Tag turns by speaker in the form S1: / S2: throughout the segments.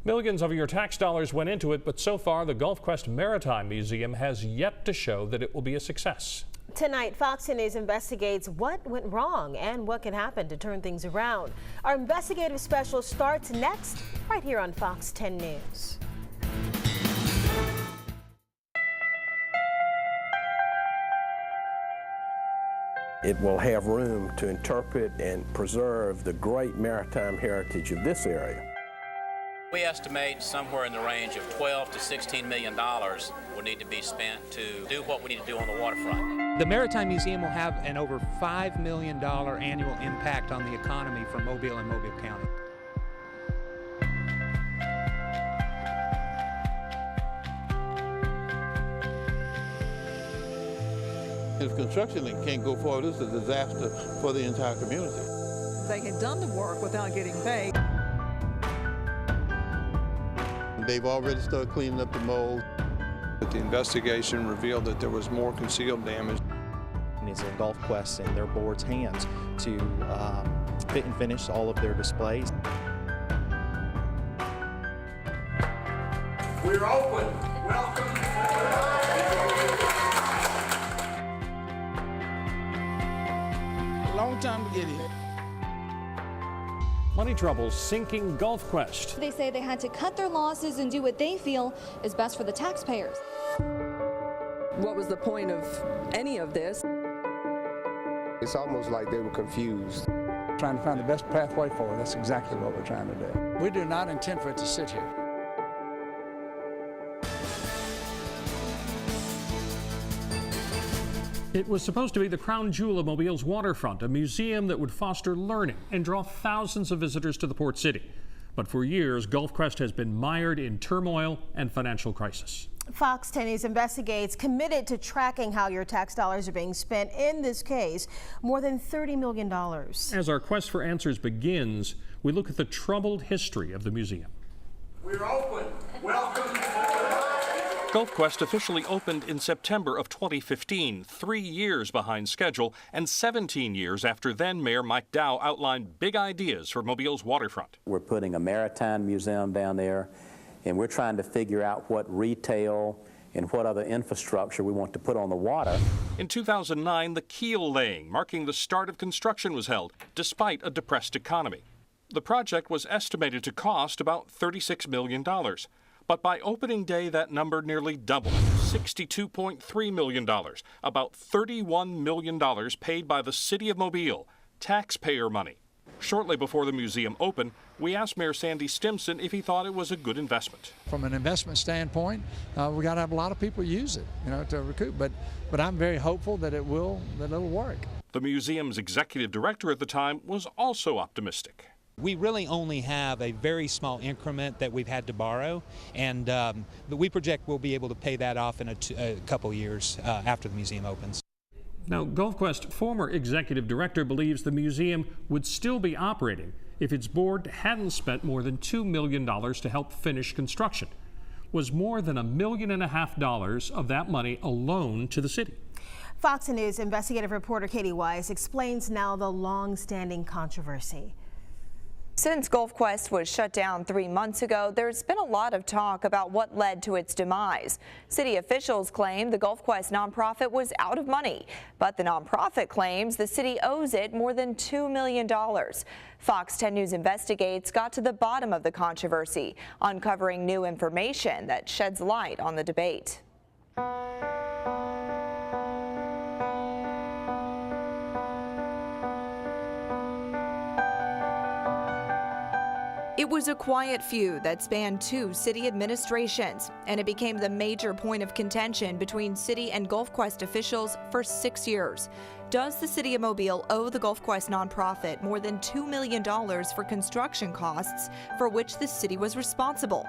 S1: Millions of your tax dollars went into it, but so far the Gulf Quest Maritime Museum has yet to show that it will be a success.
S2: Tonight, Fox News investigates what went wrong and what can happen to turn things around. Our investigative special starts next, right here on Fox 10 News.
S3: It will have room to interpret and preserve the great maritime heritage of this area.
S4: We estimate somewhere in the range of $12 to $16 million will need to be spent to do what we need to do on the waterfront.
S5: The Maritime Museum will have an over $5 million annual impact on the economy for Mobile and Mobile County.
S6: If construction can't go forward, it's a disaster for the entire community.
S7: They had done the work without getting paid.
S6: They've already started cleaning up the mold.
S8: The investigation revealed that there was more concealed damage.
S9: It's in Gulf Quest and their board's hands to fit and finish all of their displays.
S10: We're open. Welcome.
S11: Long time to get here.
S1: Money troubles sinking Gulf Quest.
S12: They say they had to cut their losses and do what they feel is best for the taxpayers.
S7: What was the point of any of this?
S13: It's almost like they were confused.
S11: Trying to find the best pathway forward. That's exactly what we're trying to do. We do not intend for it to sit here.
S1: It was supposed to be the crown jewel of Mobile's waterfront, a museum that would foster learning and draw thousands of visitors to the port city. But for years, Gulf Quest has been mired in turmoil and financial crisis.
S2: Fox 10 News investigates, committed to tracking how your tax dollars are being spent. In this case, more than $30 million.
S1: As our quest for answers begins, we look at the troubled history of the museum.
S10: We're open. Welcome.
S1: Gulf Quest officially opened in September of 2015, 3 years behind schedule and 17 years after then Mayor Mike Dow outlined big ideas for Mobile's waterfront.
S14: We're putting a maritime museum down there, and we're trying to figure out what retail and what other infrastructure we want to put on the water.
S1: In 2009, the keel laying, marking the start of construction, was held, despite a depressed economy. The project was estimated to cost about $36 million. But by opening day, that number nearly doubled, $62.3 million, about $31 million paid by the city of Mobile, taxpayer money. Shortly before the museum opened, we asked Mayor Sandy Stimson if he thought it was a good investment.
S11: From an investment standpoint, we got to have a lot of people use it, to recoup. But I'm very hopeful that it'll work.
S1: The museum's executive director at the time was also optimistic.
S5: We really only have a very small increment that we've had to borrow, and we project we'll be able to pay that off in a couple years after the museum opens.
S1: Now, Gulf Quest former executive director believes the museum would still be operating if its board hadn't spent more than $2 million to help finish construction. Was more than $1.5 million of that money a loan to the city.
S2: Fox News investigative reporter Katie Wise explains now the long-standing controversy.
S15: Since Gulf Quest was shut down 3 months ago, there's been a lot of talk about what led to its demise. City officials claim the Gulf Quest nonprofit was out of money, but the nonprofit claims the city owes it more than $2 million. Fox 10 News Investigates got to the bottom of the controversy, uncovering new information that sheds light on the debate. It was a quiet feud that spanned 2 city administrations, and it became the major point of contention between city and Gulf Quest officials for 6 years. Does the city of Mobile owe the Gulf Quest nonprofit more than $2 million for construction costs for which the city was responsible?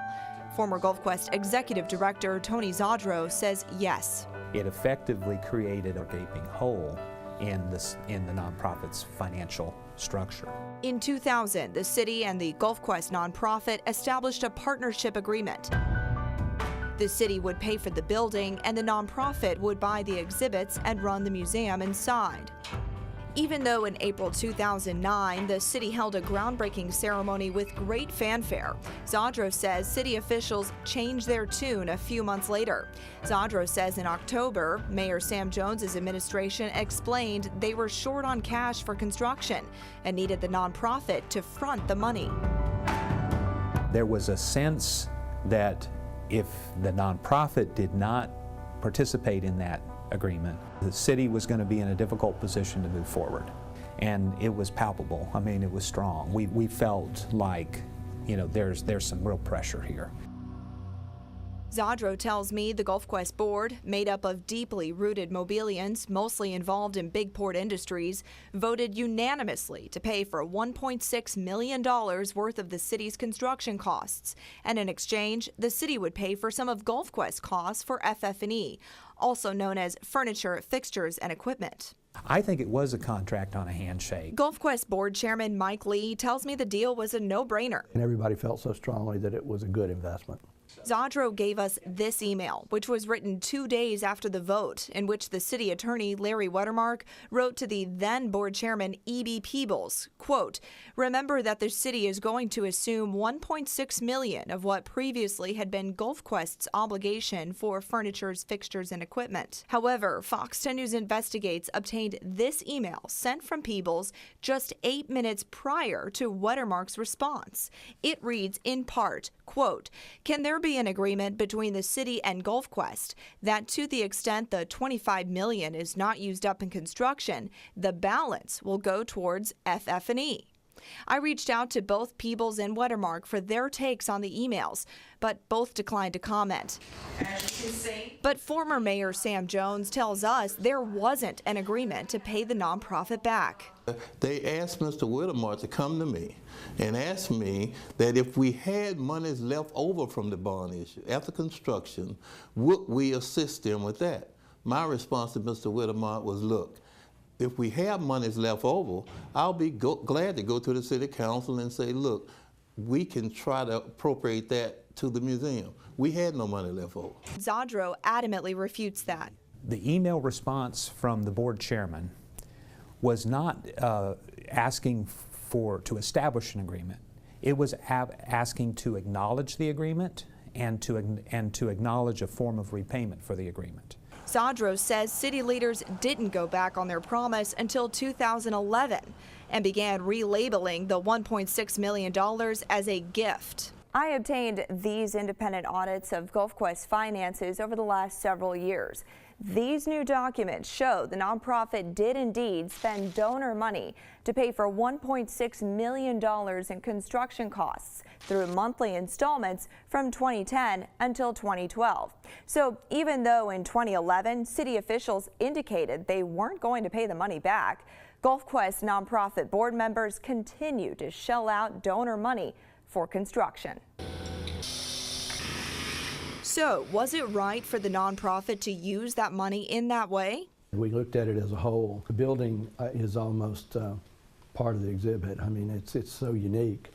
S15: Former Gulf Quest executive director Tony Zadro says yes.
S16: It effectively created a gaping hole in the nonprofit's financial structure.
S15: In 2000, the city and the Gulf Quest nonprofit established a partnership agreement. The city would pay for the building and the nonprofit would buy the exhibits and run the museum inside. Even though in April 2009, the city held a groundbreaking ceremony with great fanfare, Zadro says city officials changed their tune a few months later. Zadro says in October, Mayor Sam Jones's administration explained they were short on cash for construction and needed the nonprofit to front the money.
S16: There was a sense that if the nonprofit did not participate in that agreement, the city was going to be in a difficult position to move forward. And it was palpable. I mean, it was strong. We felt like, you know, there's some real pressure here.
S15: Zadro tells me the Gulf Quest board, made up of deeply rooted Mobilians, mostly involved in big port industries, voted unanimously to pay for $1.6 million worth of the city's construction costs. And in exchange, the city would pay for some of Gulf Quest's costs for FF&E, also known as furniture, fixtures, and equipment.
S16: I think it was a contract on a handshake.
S15: Gulf Quest board chairman Mike Lee tells me the deal was a no-brainer.
S17: And everybody felt so strongly that it was a good investment.
S15: Zadro gave us this email, which was written 2 days after the vote, in which the city attorney, Larry Wettermark, wrote to the then board chairman, E.B. Peebles, quote, "Remember that the city is going to assume $1.6 million of what previously had been Gulf Quest's obligation for furniture, fixtures, and equipment." However, Fox 10 News Investigates obtained this email sent from Peebles just 8 minutes prior to Wettermark's response. It reads in part, quote, "Can there be an agreement between the city and Gulf Quest that to the extent the $25 million is not used up in construction, the balance will go towards FF&E?" I reached out to both Peebles and Wettermark for their takes on the emails, but both declined to comment. But former Mayor Sam Jones tells us there wasn't an agreement to pay the nonprofit back.
S6: They asked Mr. Whittemore to come to me and ask me that if we had monies left over from the bond issue after construction, would we assist them with that? My response to Mr. Whittemore was, look, if we have monies left over, I'll be glad to go to the city council and say, look, we can try to appropriate that to the museum. We had no money left over.
S15: Zadro adamantly refutes that.
S16: The email response from the board chairman was not asking to establish an agreement. It was asking to acknowledge the agreement and to acknowledge a form of repayment for the agreement.
S15: Zadro says city leaders didn't go back on their promise until 2011 and began relabeling the $1.6 million as a gift. I obtained these independent audits of Gulf Quest finances over the last several years. These new documents show the nonprofit did indeed spend donor money to pay for $1.6 million in construction costs through monthly installments from 2010 until 2012. So even though in 2011 city officials indicated they weren't going to pay the money back, Gulf Quest nonprofit board members continue to shell out donor money for construction. So, was it right for the nonprofit to use that money in that way?
S17: We looked at it as a whole. The building is almost part of the exhibit. I mean, it's so unique.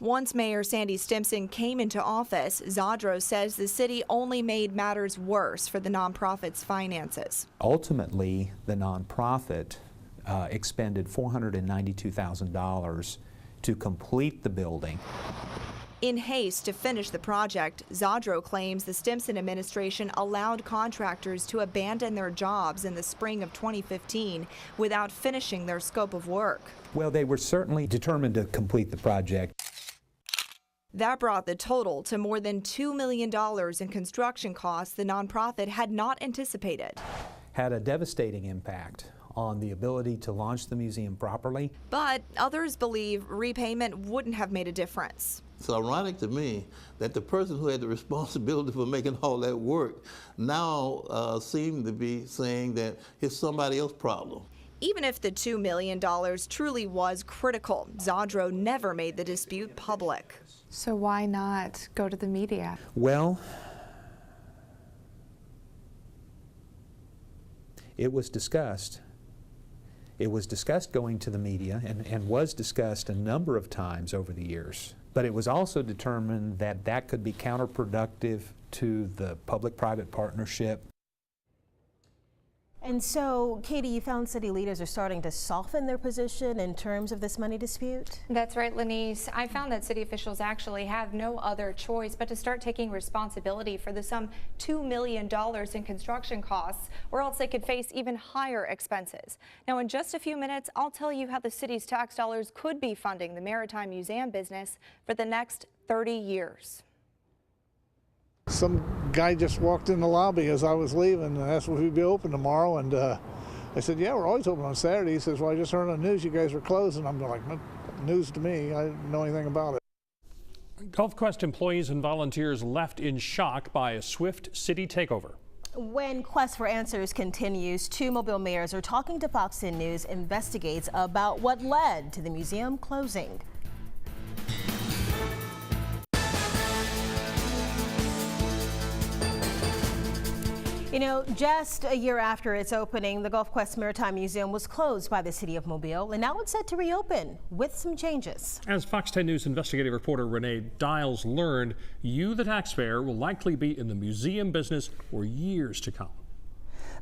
S15: Once Mayor Sandy Stimson came into office, Zadro says the city only made matters worse for the nonprofit's finances.
S16: Ultimately, the nonprofit expended $492,000 to complete the building.
S15: In haste to finish the project, Zadro claims the Stimson administration allowed contractors to abandon their jobs in the spring of 2015 without finishing their scope of work.
S16: Well, they were certainly determined to complete the project.
S15: That brought the total to more than $2 million in construction costs the nonprofit had not anticipated.
S16: Had a devastating impact on the ability to launch the museum properly.
S15: But others believe repayment wouldn't have made a difference.
S6: It's ironic to me that the person who had the responsibility for making all that work now seemed to be saying that it's somebody else's problem.
S15: Even if the $2 million truly was critical, Zadro never made the dispute public.
S18: So why not go to the media?
S16: Well, it was discussed. It was discussed going to the media and was discussed a number of times over the years. But it was also determined that that could be counterproductive to the public-private partnership.
S2: And so, Katie, you found city leaders are starting to soften their position in terms of this money dispute?
S19: That's right, Lenise. I found that city officials actually have no other choice but to start taking responsibility for the some $2 million in construction costs, or else they could face even higher expenses. Now, in just a few minutes, I'll tell you how the city's tax dollars could be funding the Maritime Museum business for the next 30 years.
S20: Some guy just walked in the lobby as I was leaving and asked if we'd be open tomorrow, and I said, yeah, we're always open on Saturday. He says, well, I just heard on the news you guys were closed, and I'm like, news to me, I didn't know anything about it.
S1: GulfQuest employees and volunteers left in shock by a swift city takeover.
S2: When Quest for Answers continues, 2 Mobile mayors are talking to Fox 10 News Investigates about what led to the museum closing. You know, just a year after its opening, the GulfQuest Maritime Museum was closed by the city of Mobile, and now it's set to reopen with some changes.
S1: As Fox 10 News investigative reporter Renee Dials learned, you, the taxpayer, will likely be in the museum business for years to come.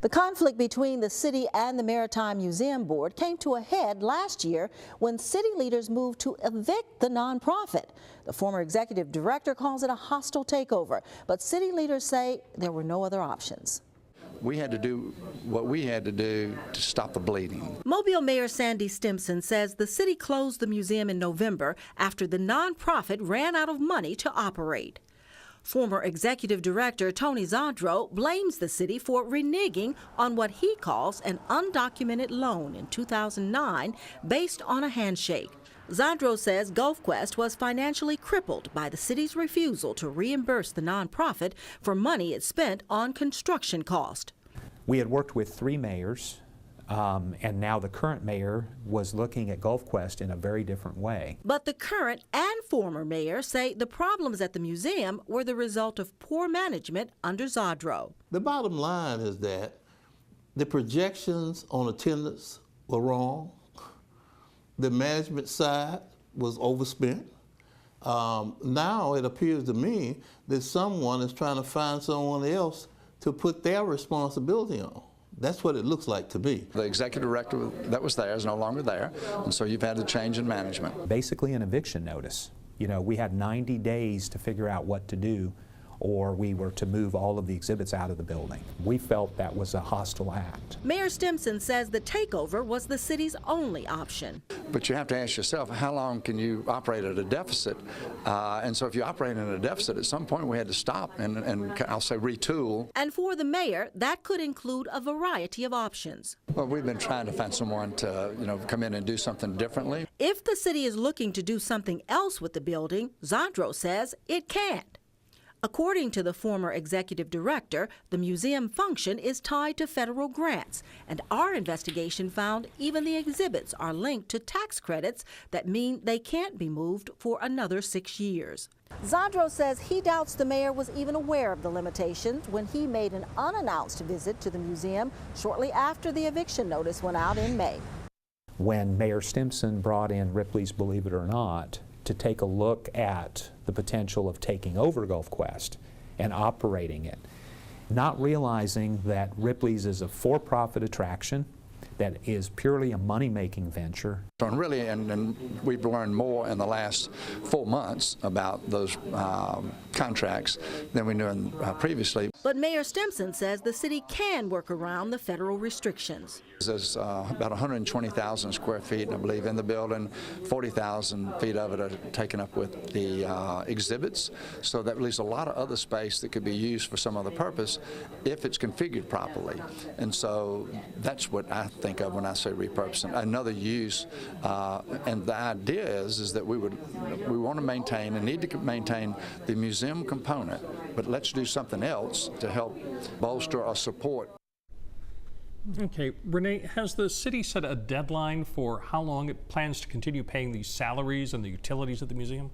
S21: The conflict between the city and the Maritime Museum Board came to a head last year when city leaders moved to evict the nonprofit. The former executive director calls it a hostile takeover, but city leaders say there were no other options.
S22: We had to do what we had to do to stop the bleeding.
S21: Mobile Mayor Sandy Stimson says the city closed the museum in November after the nonprofit ran out of money to operate. Former executive director Tony Zadro blames the city for reneging on what he calls an undocumented loan in 2009 based on a handshake. Zadro says GulfQuest was financially crippled by the city's refusal to reimburse the nonprofit for money it spent on construction cost.
S16: We had worked with 3 mayors, and now the current mayor was looking at GulfQuest in a very different way.
S21: But the current and former mayor say the problems at the museum were the result of poor management under Zadro.
S6: The bottom line is that the projections on attendance were wrong. The management side was overspent. Now it appears to me that someone is trying to find someone else to put their responsibility on. That's what it looks like to me.
S22: The executive director that was there is no longer there, and so you've had a change in management.
S16: Basically an eviction notice. You know, we had 90 days to figure out what to do, or we were to move all of the exhibits out of the building. We felt that was a hostile act.
S21: Mayor Stimson says the takeover was the city's only option.
S22: But you have to ask yourself, how long can you operate at a deficit? And so if you operate in a deficit, at some point we had to stop and I'll say retool.
S21: And for the mayor, that could include a variety of options.
S22: Well, we've been trying to find someone to, come in and do something differently.
S21: If the city is looking to do something else with the building, Zadro says it can't. According to the former executive director, the museum function is tied to federal grants, and our investigation found even the exhibits are linked to tax credits that mean they can't be moved for another 6 years. Zadro says he doubts the mayor was even aware of the limitations when he made an unannounced visit to the museum shortly after the eviction notice went out in May.
S16: When Mayor Stimson brought in Ripley's Believe It or Not to take a look at the potential of taking over GulfQuest and operating it, not realizing that Ripley's is a for-profit attraction that is purely a money-making venture.
S22: And really, and we've learned more in the last 4 months about those contracts than we knew previously.
S21: But Mayor Stimson says the city can work around the federal restrictions.
S22: There's about 120,000 square feet, I believe, in the building. 40,000 feet of it are taken up with the exhibits, so that leaves a lot of other space that could be used for some other purpose if it's configured properly. And so that's what I think of when I say repurposing, another use. And the idea is that we want to maintain and need to maintain the museum component, but let's do something else to help bolster or support.
S1: Okay, Renee, has the city set a deadline for how long it plans to continue paying these salaries and the utilities at the museum?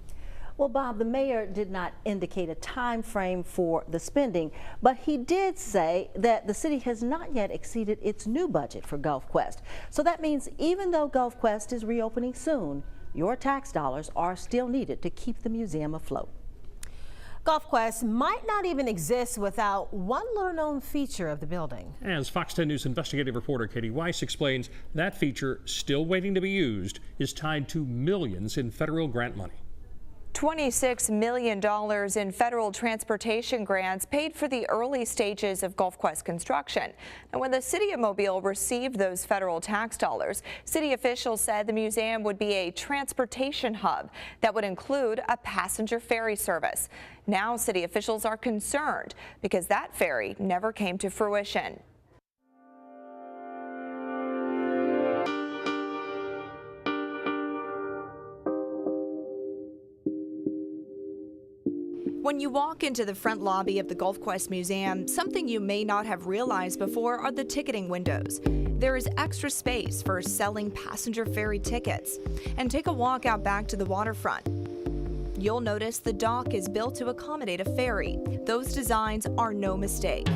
S21: Well, Bob, the mayor did not indicate a time frame for the spending, but he did say that the city has not yet exceeded its new budget for GulfQuest. So that means even though GulfQuest is reopening soon, your tax dollars are still needed to keep the museum afloat.
S2: GolfQuest might not even exist without one little-known feature of the building.
S1: As Fox 10 News investigative reporter Katie Weiss explains, that feature, still waiting to be used, is tied to millions in federal grant money.
S15: $26 million in federal transportation grants paid for the early stages of GolfQuest construction. And when the city of Mobile received those federal tax dollars, city officials said the museum would be a transportation hub that would include a passenger ferry service. Now city officials are concerned because that ferry never came to fruition. When you walk into the front lobby of the GolfQuest Museum, something you may not have realized before are the ticketing windows. There is extra space for selling passenger ferry tickets. And take a walk out back to the waterfront. You'll notice the dock is built to accommodate a ferry. Those designs are no mistake.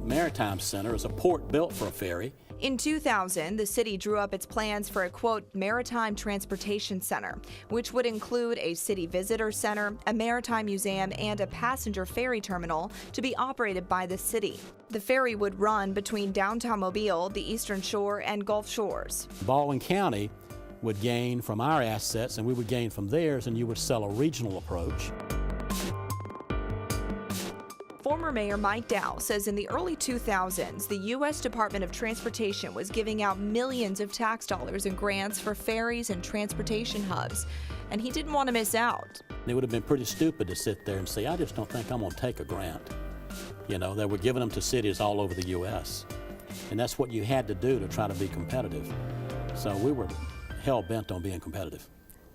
S3: Maritime Center is a port built for a ferry.
S15: In 2000, the city drew up its plans for a, quote, maritime transportation center, which would include a city visitor center, a maritime museum, and a passenger ferry terminal to be operated by the city. The ferry would run between downtown Mobile, the Eastern Shore, and Gulf Shores.
S3: Baldwin County would gain from our assets, and we would gain from theirs, and you would sell a regional approach.
S15: Former Mayor Mike Dow says in the early 2000s, the U.S. Department of Transportation was giving out millions of tax dollars in grants for ferries and transportation hubs, and he didn't want to miss out.
S3: It would have been pretty stupid to sit there and say, I just don't think I'm going to take a grant. You know, they were giving them to cities all over the U.S., and that's what you had to do to try to be competitive. So we were hell-bent on being competitive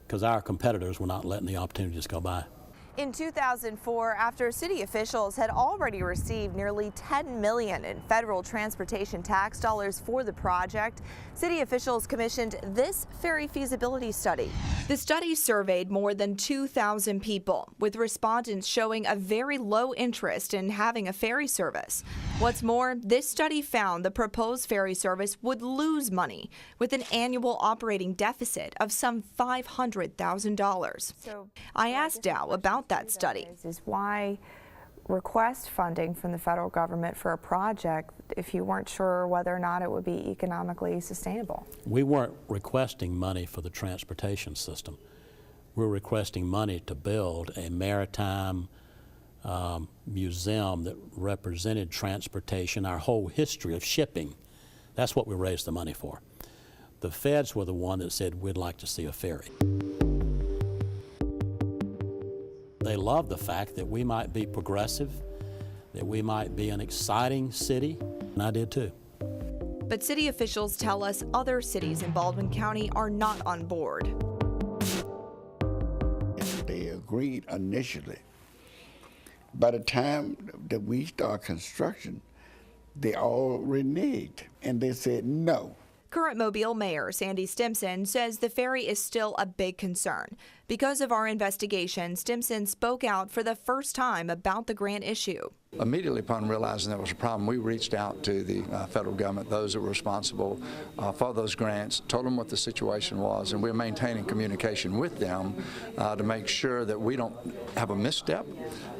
S3: because our competitors were not letting the opportunities go by.
S15: In 2004, after city officials had already received nearly $10 million in federal transportation tax dollars for the project, city officials commissioned this ferry feasibility study. The study surveyed more than 2,000 people, with respondents showing a very low interest in having a ferry service. What's more, this study found the proposed ferry service would lose money, with an annual operating deficit of some $500,000. So I asked Dow about that study.
S4: Is why request funding from the federal government for a project if you weren't sure whether or not it would be economically sustainable?
S3: We weren't requesting money for the transportation system. We're requesting money to build a maritime museum that represented transportation, our whole history of shipping. That's what we raised the money for. The feds were the one that said we'd like to see a ferry. They love the fact that we might be progressive, that we might be an exciting city, and I did too.
S15: But city officials tell us other cities in Baldwin County are not on board.
S23: They agreed initially. By the time that we start construction, they all reneged, and they said no.
S15: Current Mobile Mayor Sandy Stimson says the ferry is still a big concern. Because of our investigation, Stimson spoke out for the first time about the grant issue.
S22: Immediately upon realizing there was a problem, we reached out to the federal government, those that were responsible for those grants, told them what the situation was, and we're maintaining communication with them to make sure that we don't have a misstep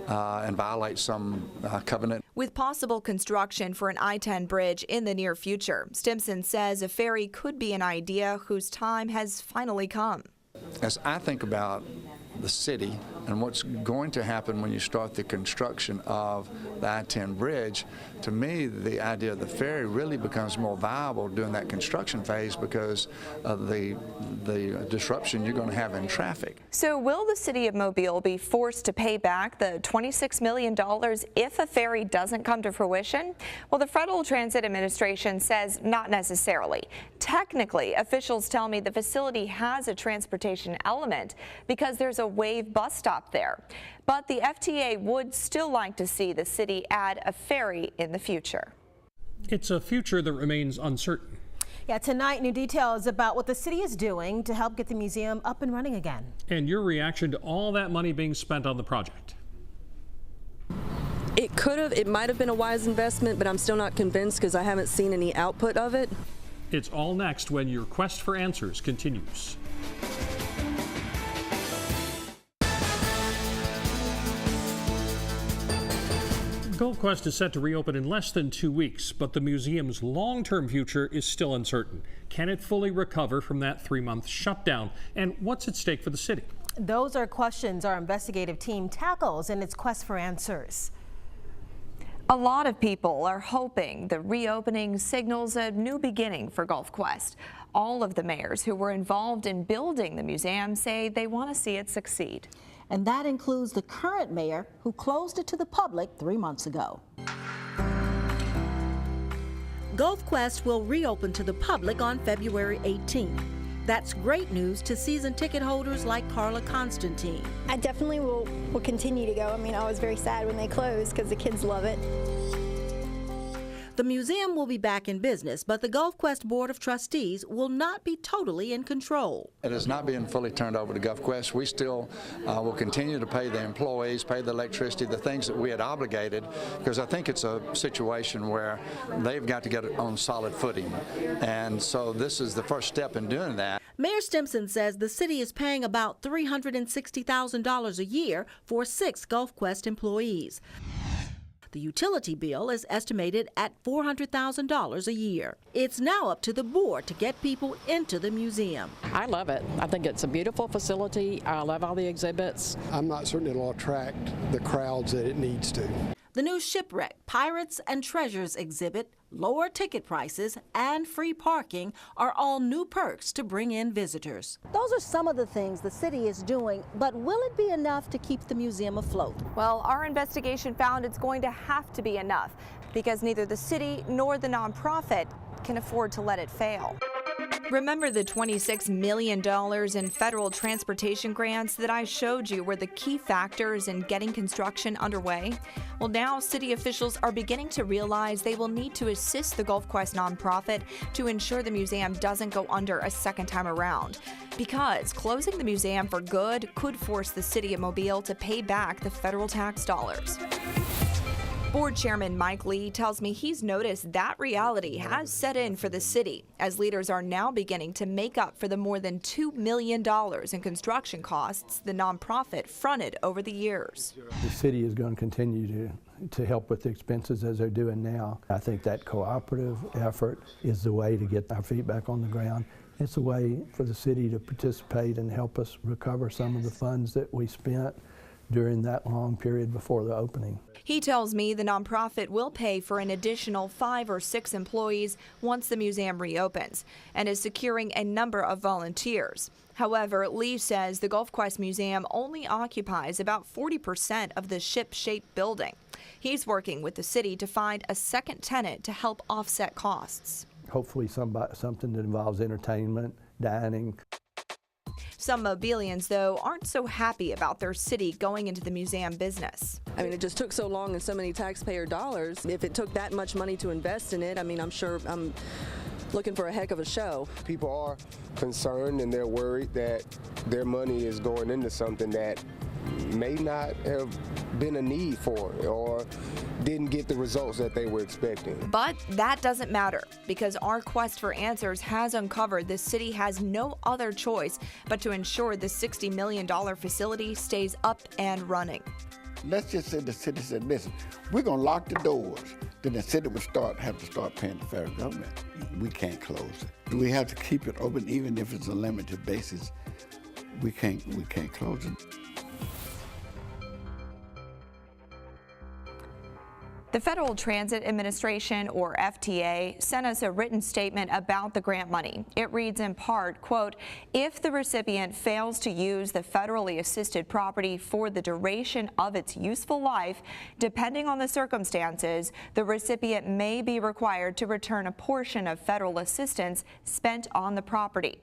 S22: and violate some covenant.
S15: With possible construction for an I-10 bridge in the near future, Stimson says a ferry could be an idea whose time has finally come.
S22: As I think about the city and what's going to happen when you start the construction of the I-10 bridge, to me, the idea of the ferry really becomes more viable during that construction phase because of the disruption you're going to have in traffic.
S15: So will the city of Mobile be forced to pay back the $26 million if a ferry doesn't come to fruition? Well, the Federal Transit Administration says not necessarily. Technically, officials tell me the facility has a transportation element because there's a Wave bus stop there. But the FTA would still like to see the city add a ferry in the future.
S1: It's a future that remains uncertain.
S2: Yeah, tonight, new details about what the city is doing to help get the museum up and running again.
S1: And your reaction to all that money being spent on the project.
S7: It might have been a wise investment, but I'm still not convinced because I haven't seen any output of it.
S1: It's all next when your quest for answers continues. Gulf Quest is set to reopen in less than 2 weeks, but the museum's long-term future is still uncertain. Can it fully recover from that 3-month shutdown? And what's at stake for the city?
S2: Those are questions our investigative team tackles in its quest for answers.
S15: A lot of people are hoping the reopening signals a new beginning for Gulf Quest. All of the mayors who were involved in building the museum say they want to see it succeed.
S21: And that includes the current mayor who closed it to the public 3 months ago. Gulf Quest will reopen to the public on February 18th. That's great news to season ticket holders like Carla Constantine.
S8: I definitely will continue to go. I mean, I was very sad when they closed because the kids love it.
S21: The museum will be back in business, but the Gulf Quest Board of Trustees will not be totally in control.
S22: It is not being fully turned over to Gulf Quest. We still will continue to pay the employees, pay the electricity, the things that we had obligated, because I think it's a situation where they've got to get it on solid footing. And so this is the first step in doing that.
S21: Mayor Stimson says the city is paying about $360,000 a year for 6 Gulf Quest employees. The utility bill is estimated at $400,000 a year. It's now up to the board to get people into the museum.
S9: I love it. I think it's a beautiful facility. I love all the exhibits.
S12: I'm not certain it'll attract the crowds that it needs to.
S21: The new Shipwreck, Pirates and Treasures exhibit, lower ticket prices, and free parking are all new perks to bring in visitors. Those are some of the things the city is doing, but will it be enough to keep the museum afloat?
S15: Well, our investigation found it's going to have to be enough because neither the city nor the nonprofit can afford to let it fail. Remember the $26 million in federal transportation grants that I showed you were the key factors in getting construction underway? Well, now city officials are beginning to realize they will need to assist the Gulf Quest nonprofit to ensure the museum doesn't go under a second time around. Because closing the museum for good could force the city of Mobile to pay back the federal tax dollars. Board Chairman Mike Lee tells me he's noticed that reality has set in for the city as leaders are now beginning to make up for the more than $2 million in construction costs the nonprofit fronted over the years.
S17: The city is going to continue to help with the expenses as they're doing now. I think that cooperative effort is the way to get our feet back on the ground. It's a way for the city to participate and help us recover some of the funds that we spent during that long period before the opening.
S15: He tells me the nonprofit will pay for an additional 5 or 6 employees once the museum reopens and is securing a number of volunteers. However, Lee says the Gulf Quest Museum only occupies about 40% of the ship-shaped building. He's working with the city to find a second tenant to help offset costs.
S17: Hopefully something that involves entertainment, dining.
S15: Some Mobilians, though, aren't so happy about their city going into the museum business.
S7: I mean, it just took so long and so many taxpayer dollars. If it took that much money to invest in it, I mean, I'm sure I'm looking for a heck of a show.
S13: People are concerned and they're worried that their money is going into something that may not have been a need for it or didn't get the results that they were expecting.
S15: But that doesn't matter because our quest for answers has uncovered the city has no other choice but to ensure the $60 million facility stays up and running.
S23: Let's just say the city said, listen, we're going to lock the doors. Then the city would have to start paying the federal government. We can't close it. We have to keep it open even if it's a limited basis. We can't close it.
S15: The Federal Transit Administration, or FTA, sent us a written statement about the grant money. It reads in part, quote, if the recipient fails to use the federally assisted property for the duration of its useful life, depending on the circumstances, the recipient may be required to return a portion of federal assistance spent on the property.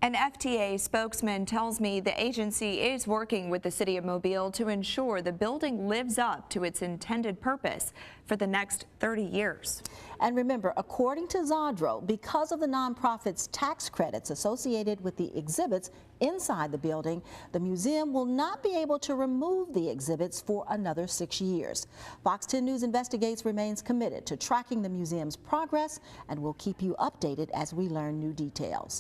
S15: An FTA spokesman tells me the agency is working with the city of Mobile to ensure the building lives up to its intended purpose for the next 30 years.
S21: And remember, according to Zadro, because of the nonprofit's tax credits associated with the exhibits inside the building, the museum will not be able to remove the exhibits for another 6 years. Fox 10 News Investigates remains committed to tracking the museum's progress and will keep you updated as we learn new details.